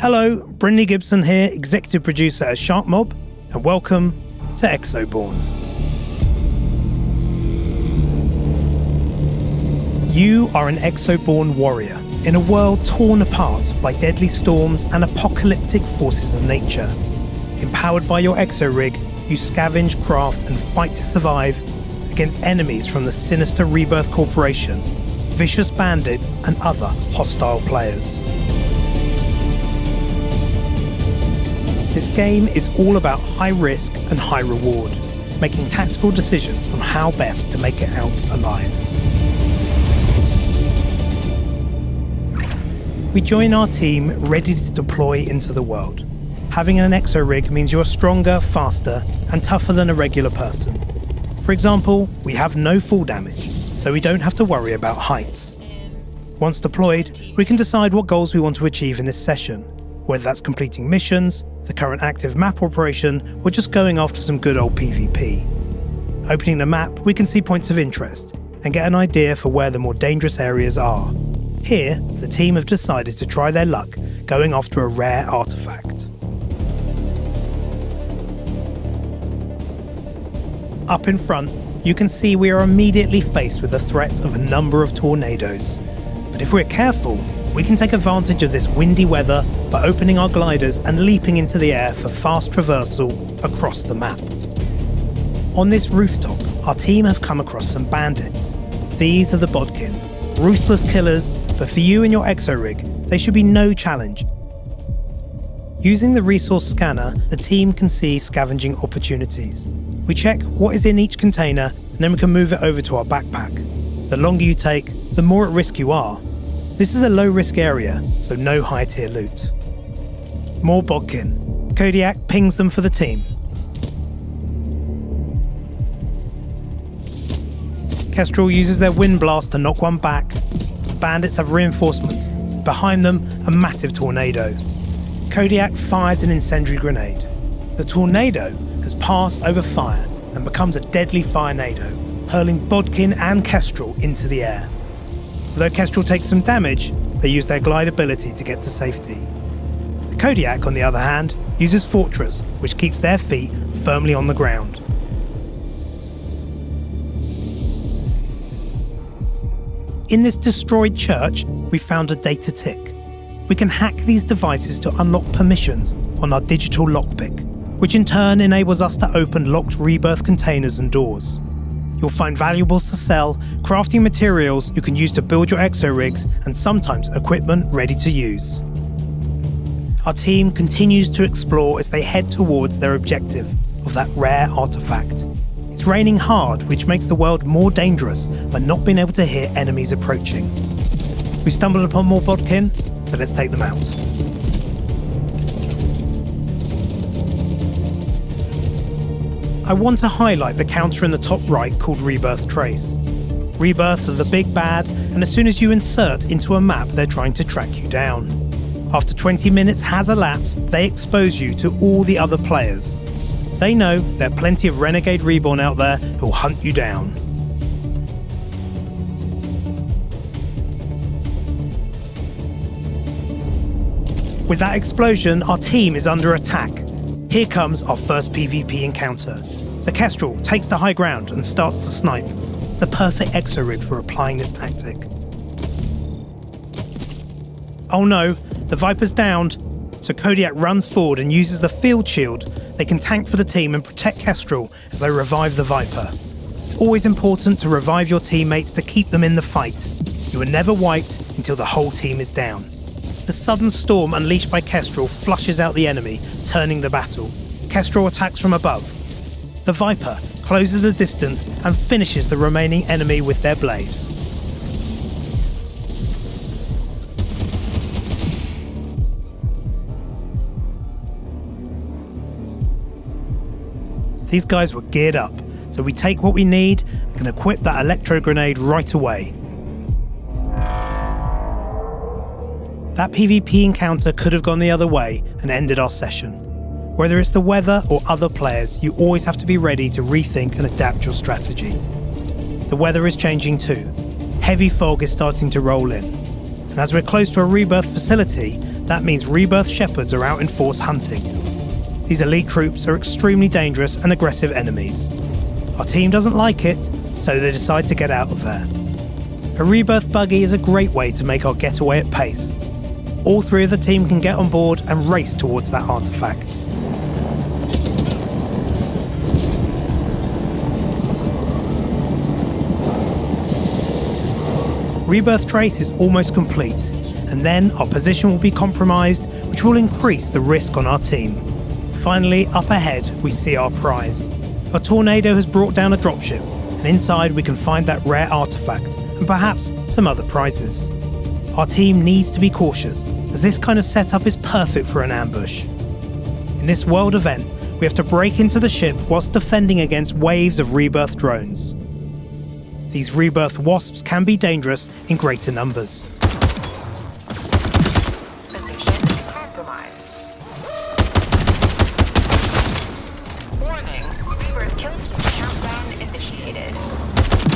Hello, Brindley Gibson here, executive producer at Shark Mob, and welcome to Exoborne. You are an Exoborne warrior in a world torn apart by deadly storms and apocalyptic forces of nature. Empowered by your exo-rig, you scavenge, craft and fight to survive against enemies from the sinister Rebirth Corporation, vicious bandits and other hostile players. This game is all about high risk and high reward, making tactical decisions on how best to make it out alive. We join our team ready to deploy into the world. Having an exo-rig means you're stronger, faster, and tougher than a regular person. For example, we have no fall damage, so we don't have to worry about heights. Once deployed, we can decide what goals we want to achieve in this session, whether that's completing missions, the current active map operation, or just going after some good old PvP. Opening the map, we can see points of interest and get an idea for where the more dangerous areas are. Here, the team have decided to try their luck going after a rare artifact. Up in front, you can see we are immediately faced with the threat of a number of tornadoes. But if we're careful, we can take advantage of this windy weather by opening our gliders and leaping into the air for fast traversal across the map. On this rooftop, our team have come across some bandits. These are the Bodkin, ruthless killers, but for you and your exo-rig, they should be no challenge. Using the resource scanner, the team can see scavenging opportunities. We check what is in each container and then we can move it over to our backpack. The longer you take, the more at risk you are. This is a low risk area, so no high tier loot. More Bodkin. Kodiak pings them for the team. Kestrel uses their wind blast to knock one back. The bandits have reinforcements. Behind them, a massive tornado. Kodiak fires an incendiary grenade. The tornado has passed over fire and becomes a deadly firenado, hurling Bodkin and Kestrel into the air. Although Kestrel takes some damage, they use their glide ability to get to safety. The Kodiak, on the other hand, uses Fortress, which keeps their feet firmly on the ground. In this destroyed church, we found a data tick. We can hack these devices to unlock permissions on our digital lockpick, which in turn enables us to open locked Rebirth containers and doors. You'll find valuables to sell, crafting materials you can use to build your exo-rigs, and sometimes equipment ready to use. Our team continues to explore as they head towards their objective of that rare artifact. It's raining hard, which makes the world more dangerous by not being able to hear enemies approaching. We stumbled upon more Bodkin, so let's take them out. I want to highlight the counter in the top right called Rebirth Trace. Rebirth are the big bad, and as soon as you insert into a map, they're trying to track you down. After 20 minutes has elapsed, they expose you to all the other players. They know there are plenty of Renegade Reborn out there who'll hunt you down. With that explosion, our team is under attack. Here comes our first PvP encounter. The Kestrel takes the high ground and starts to snipe. It's the perfect exo-rig for applying this tactic. Oh no, the Viper's downed, so Kodiak runs forward and uses the field shield. They can tank for the team and protect Kestrel as they revive the Viper. It's always important to revive your teammates to keep them in the fight. You are never wiped until the whole team is down. The sudden storm unleashed by Kestrel flushes out the enemy, turning the battle. Kestrel attacks from above. The Viper closes the distance and finishes the remaining enemy with their blade. These guys were geared up, so we take what we need and can equip that electro grenade right away. That PvP encounter could have gone the other way and ended our session. Whether it's the weather or other players, you always have to be ready to rethink and adapt your strategy. The weather is changing too. Heavy fog is starting to roll in. And as we're close to a Rebirth facility, That means rebirth shepherds are out in force hunting. These elite troops are extremely dangerous and aggressive enemies. Our team doesn't like it, so they decide to get out of there. A rebirth buggy is a great way to make our getaway at pace. All three of the team can get on board and race towards that artifact. Rebirth trace is almost complete, and then our position will be compromised, which will increase the risk on our team. Finally, up ahead, we see our prize. A tornado has brought down a dropship, and inside we can find that rare artifact, and perhaps some other prizes. Our team needs to be cautious, as this kind of setup is perfect for an ambush. In this world event, we have to break into the ship whilst defending against waves of rebirth drones. These rebirth wasps can be dangerous in greater numbers. Position compromised. Warning, rebirth kill switch countdown initiated.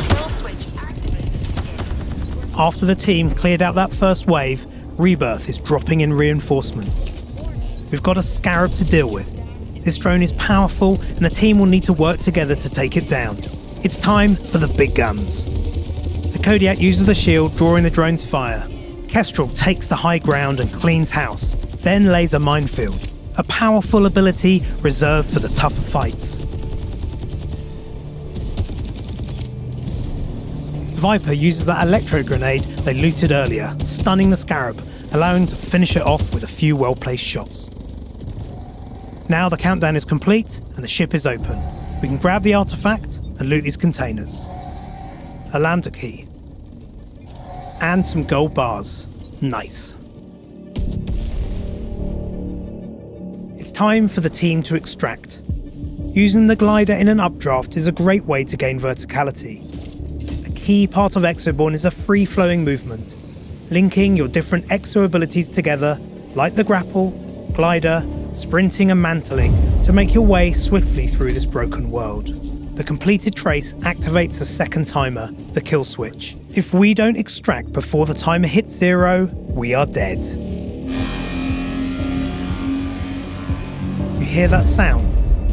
Kill switch activated. After the team cleared out that first wave, rebirth is dropping in reinforcements. We've got a scarab to deal with. This drone is powerful and the team will need to work together to take it down. It's time for the big guns. The Kodiak uses the shield, drawing the drone's fire. Kestrel takes the high ground and cleans house, then lays a minefield, a powerful ability reserved for the tougher fights. Viper uses that electro grenade they looted earlier, stunning the scarab, allowing to finish it off with a few well-placed shots. Now the countdown is complete and the ship is open. We can grab the artifact and loot these containers. A lambda key. And some gold bars. Nice. It's time for the team to extract. Using the glider in an updraft is a great way to gain verticality. A key part of Exoborne is a free-flowing movement, linking your different exo abilities together, like the grapple, glider, sprinting and mantling, to make your way swiftly through this broken world. The completed trace activates a second timer, the kill switch. If we don't extract before the timer hits 0, we are dead. You hear that sound?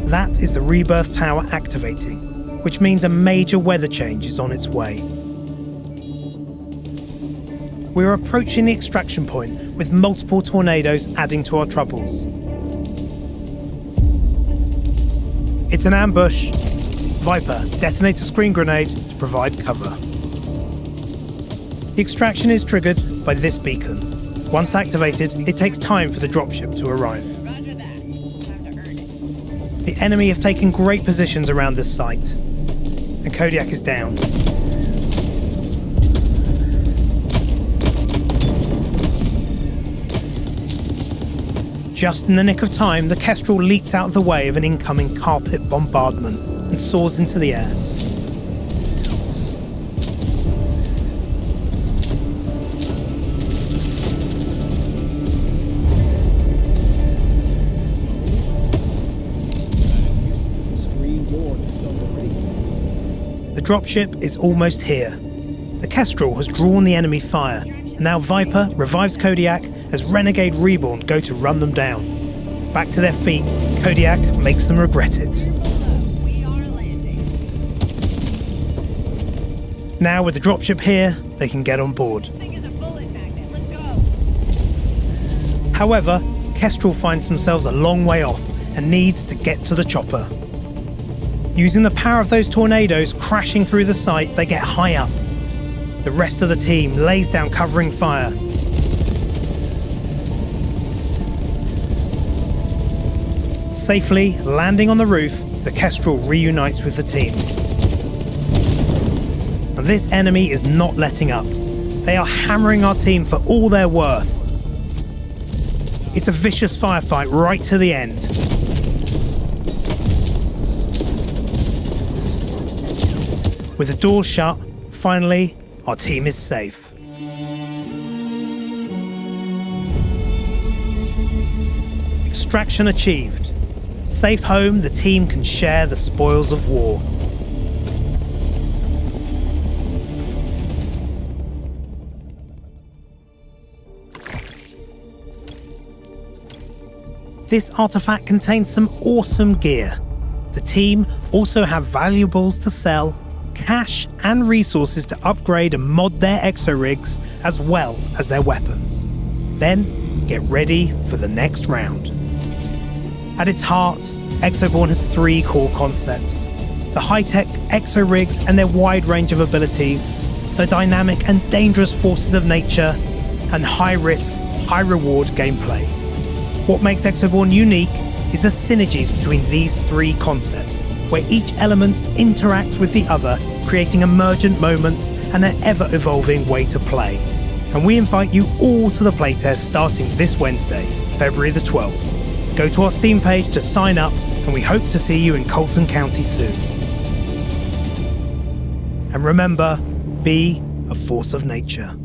That is the rebirth tower activating, which means a major weather change is on its way. We are approaching the extraction point with multiple tornadoes adding to our troubles. It's an ambush. Viper detonates a screen grenade to provide cover. The extraction is triggered by this beacon. Once activated, it takes time for the dropship to arrive. Roger that. Time to earn it. The enemy have taken great positions around this site, and Kodiak is down. Just in the nick of time, the Kestrel leaps out of the way of an incoming carpet bombardment and soars into the air. The dropship is almost here. The Kestrel has drawn the enemy fire, and now Viper revives Kodiak as Renegade Reborn go to run them down. Back to their feet, Kodiak makes them regret it. We are landing. Now with the dropship here, they can get on board. Thing is a bullet magnet. Let's go. However, Kestrel finds themselves a long way off and needs to get to the chopper. Using the power of those tornadoes crashing through the site, they get high up. The rest of the team lays down covering fire. Safely landing on the roof, the Kestrel reunites with the team. And this enemy is not letting up. They are hammering our team for all they're worth. It's a vicious firefight right to the end. With the doors shut, finally, our team is safe. Extraction achieved. Safe home, the team can share the spoils of war. This artifact contains some awesome gear. The team also have valuables to sell, cash and resources to upgrade and mod their exo rigs as well as their weapons. Then get ready for the next round. At its heart, Exoborne has three core concepts: the high-tech exo rigs and their wide range of abilities, the dynamic and dangerous forces of nature, and high-risk, high-reward gameplay. What makes Exoborne unique is the synergies between these three concepts, where each element interacts with the other, creating emergent moments and an ever-evolving way to play. And we invite you all to the playtest starting this Wednesday, February the 12th. Go to our Steam page to sign up, and we hope to see you in Colton County soon. And remember, be a force of nature.